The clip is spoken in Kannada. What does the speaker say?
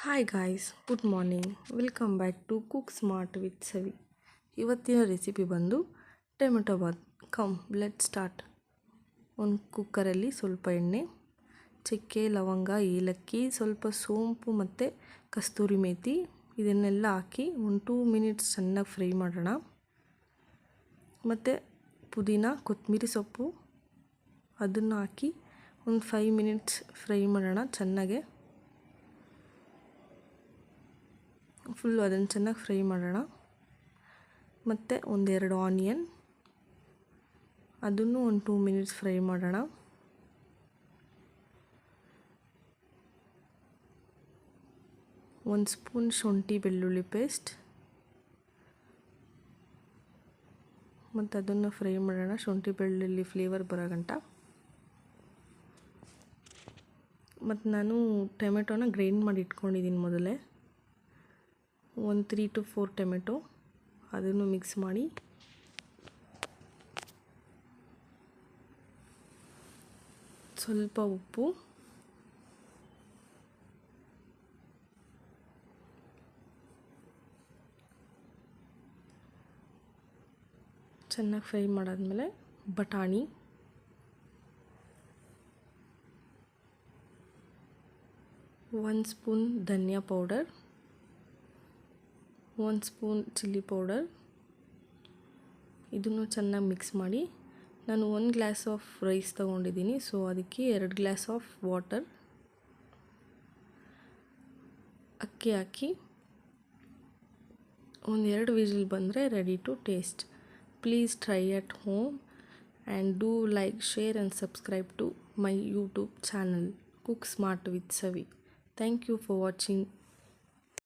Hi guys, good morning. Welcome back to cook smart with Savi. ಇವತ್ತಿನ ರೆಸಿಪಿ ಬಂದು tomato bath. Come let start. ಒಂದು ಕುಕ್ಕರಲ್ಲಿ ಸ್ವಲ್ಪ ಎಣ್ಣೆ, ಚಕ್ಕೆ, ಲವಂಗ, ಏಲಕ್ಕಿ, ಸ್ವಲ್ಪ ಸೋಂಪು ಮತ್ತು ಕಸ್ತೂರಿ ಮೇಥಿ ಇದನ್ನೆಲ್ಲ ಹಾಕಿ ಒಂದು 2 ಮಿನಿಟ್ಸ್ ಚೆನ್ನಾಗಿ ಫ್ರೈ ಮಾಡೋಣ. ಮತ್ತು ಪುದೀನ, ಕೊತ್ತಂಬರಿ ಸೊಪ್ಪು ಅದನ್ನು ಹಾಕಿ ಒಂದು 5 ಮಿನಿಟ್ಸ್ ಫ್ರೈ ಮಾಡೋಣ ಚೆನ್ನಾಗೆ. ಫುಲ್ಲು ಅದನ್ನು ಚೆನ್ನಾಗಿ ಫ್ರೈ ಮಾಡೋಣ. ಮತ್ತು ಒಂದೆರಡು ಆನಿಯನ್ ಅದನ್ನು ಒಂದು 2 ಮಿನಿಟ್ಸ್ ಫ್ರೈ ಮಾಡೋಣ. ಒಂದು ಸ್ಪೂನ್ ಶುಂಠಿ ಬೆಳ್ಳುಳ್ಳಿ ಪೇಸ್ಟ್ ಮತ್ತು ಅದನ್ನು ಫ್ರೈ ಮಾಡೋಣ, ಶುಂಠಿ ಬೆಳ್ಳುಳ್ಳಿ ಫ್ಲೇವರ್ ಬರೋ ಗಂಟ. ಮತ್ತು ನಾನು ಟೊಮೆಟೊನ ಗ್ರೈಂಡ್ ಮಾಡಿ ಇಟ್ಕೊಂಡಿದ್ದೀನಿ ಮೊದಲೇ. ಒಂದು 3 to 4 ಟೊಮೆಟೊ ಅದನ್ನು ಮಿಕ್ಸ್ ಮಾಡಿ ಸ್ವಲ್ಪ ಉಪ್ಪು, ಚೆನ್ನಾಗಿ ಫ್ರೈ ಮಾಡಾದ್ಮೇಲೆ ಬಟಾಣಿ, ಒಂದು ಸ್ಪೂನ್ ಧನಿಯಾ ಪೌಡರ್, 1 ಸ್ಪೂನ್ ಚಿಲ್ಲಿ ಪೌಡರ್ ಇದನ್ನು ಚೆನ್ನಾಗಿ ಮಿಕ್ಸ್ ಮಾಡಿ. ನಾನು 1 ಗ್ಲಾಸ್ ಆಫ್ ರೈಸ್ ತೊಗೊಂಡಿದ್ದೀನಿ, ಸೊ ಅದಕ್ಕೆ 2 ಗ್ಲಾಸ್ ಆಫ್ ವಾಟರ್ ಅಕ್ಕಿ ಹಾಕಿ ಒಂದು 2 ವಿಸಿಲ್ ಬಂದರೆ ready to taste. Please try at home and do like, share and subscribe to my YouTube channel cook smart with Savi. Thank you for watching.